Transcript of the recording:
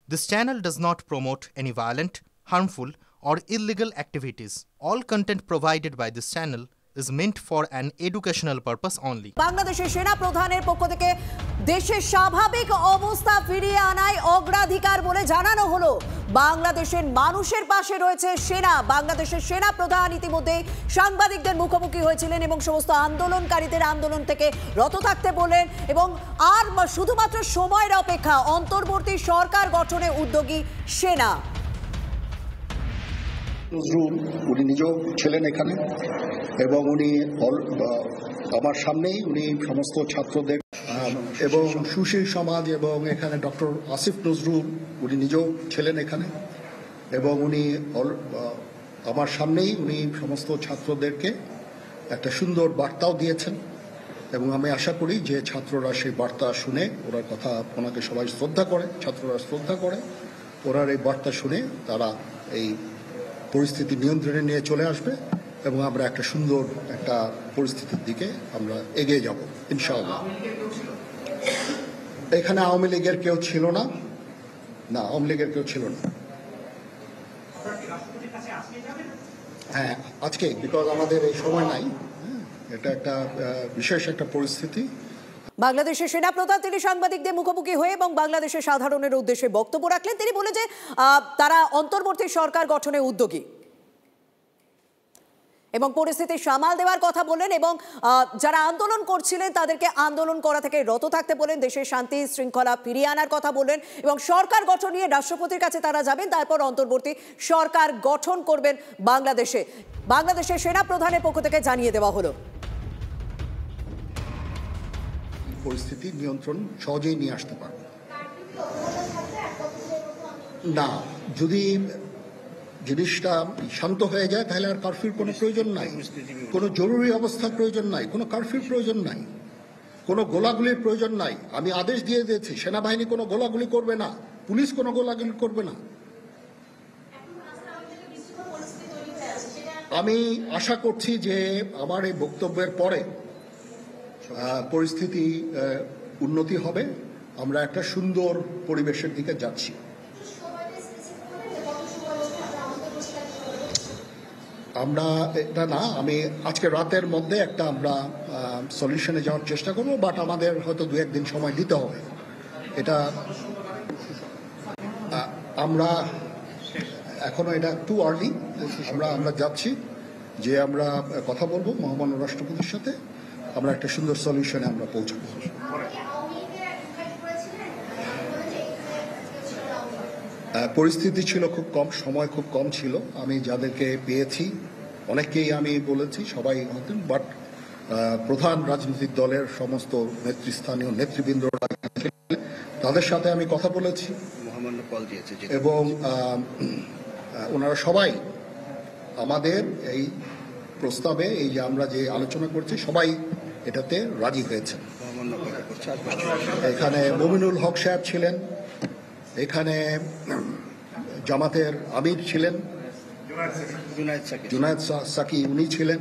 This channel does not promote any violent, harmful, or illegal activities. All content provided by this channel is meant for an educational purpose only. বাংলাদেশের সেনা প্রধানের পক্ষ থেকে দেশের স্বাভাবিক অবস্থা ফিরিয়ে আনায় অগ্রাধিকার বলে জানানো হলো। বাংলাদেশের মানুষের পাশে রয়েছে সেনা। বাংলাদেশের সেনা প্রধান ইতিমধ্যে সাংবাদিকদের মুখোমুখি হয়েছিলেন এবং সমস্ত আন্দোলনকারীদের আন্দোলন থেকে রত থাকতে বলেন এবং আর শুধুমাত্র সময়ের অপেক্ষা অন্তর্বর্তী সরকার গঠনে উদ্যোগী সেনা। নজরুল উনি নিজেও ছিলেন এখানে এবং উনি আমার সামনেই উনি সমস্ত ছাত্রদের এবং সুশীল সমাজ এবং এখানে ডক্টর আসিফ নজরুল উনি নিজেও ছিলেন এখানে এবং উনি আমার সামনেই উনি সমস্ত ছাত্রদেরকে একটা সুন্দর বার্তাও দিয়েছেন এবং আমি আশা করি যে ছাত্ররা সেই বার্তা শুনে ওরা কথা ওনাকে সবাই শ্রদ্ধা করে, ছাত্ররা শ্রদ্ধা করে, ওনার এই বার্তা শুনে তারা এই পরিস্থিতি নিয়ন্ত্রণে নিয়ে চলে আসবে এবং আমরা একটা সুন্দর একটা পরিস্থিতির দিকে আমরা এগিয়ে যাব ইনশাআল্লাহ। এখানে আওয়ামী লীগের কেউ ছিল না, আওয়ামী লীগের কেউ ছিল না। হ্যাঁ, আজকে বিকজ আমাদের এই সময় নাই, এটা একটা বিশেষ একটা পরিস্থিতি। বাংলাদেশের সেনাপ্রধান তিনি সাংবাদিকদের মুখোমুখি হয়ে এবং বাংলাদেশের সাধারণের উদ্দেশ্যে বক্তব্য রাখলেন। তিনি বলে যে তারা অন্তর্বর্তী সরকার গঠনে উদ্যোগী এবং পরিস্থিতি সামাল দেওয়ার কথা বলেন এবং যারা আন্দোলন করছিলেন তাদেরকে আন্দোলন করা থেকে রত থাকতে বলেন, দেশের শান্তি শৃঙ্খলা ফিরিয়ে আনার কথা বলেন এবং সরকার গঠন নিয়ে রাষ্ট্রপতির কাছে তারা যাবেন, তারপর অন্তর্বর্তী সরকার গঠন করবেন বাংলাদেশের সেনাপ্রধানের পক্ষ থেকে জানিয়ে দেওয়া হলো। পরিস্থিতি নিয়ন্ত্রণ সহজেই নিয়ে আসতে পারবে না, যদি জিনিসটা শান্ত হয়ে যায় তাহলে আর কারফিউর কোনো প্রয়োজন নাই, কোনো জরুরি অবস্থার প্রয়োজন নাই, কোনো কারফিউর প্রয়োজন নাই, কোনো গোলাগুলির প্রয়োজন নাই। আমি আদেশ দিয়ে দিয়েছি সেনাবাহিনী কোনো গোলাগুলি করবে না, পুলিশ কোনো গোলাগুলি করবে না। আমি আশা করছি যে আমার এই বক্তব্যের পরে পরিস্থিতি উন্নতি হবে, আমরা একটা সুন্দর পরিবেশের দিকে যাচ্ছি। আমরা এটা না, আমি আজকে রাতের মধ্যে একটা আমরা সলিউশনে যাওয়ার চেষ্টা করবো, বাট আমাদের হয়তো 2-1 দিন সময় দিতে হবে। এটা আমরা এখনো এটা টু আর্লি, আমরা যাচ্ছি যে আমরা কথা বলবো মহামান্য রাষ্ট্রপতির সাথে, আমরা একটা সুন্দর সলিউশনে আমরা পৌঁছাবো। পরিস্থিতি ছিল খুব কম, সময় খুব কম ছিল। আমি যাদেরকে পেয়েছি অনেককেই আমি বলেছি, সবাই হতেন, বাট প্রধান রাজনৈতিক দলের সমস্ত নেতৃস্থানীয় নেতৃবৃন্দরা তাদের সাথে আমি কথা বলেছি এবং ওনারা সবাই আমাদের এই প্রস্তাবে, এই যে আমরা যে আলোচনা করছি, সবাই এটাতে রাজি হয়েছেন। এখানে মুমিনুল হক সাহেব ছিলেন, এখানে জামাতের আমির ছিলেন, জুনায়েদ সাকি উনি ছিলেন।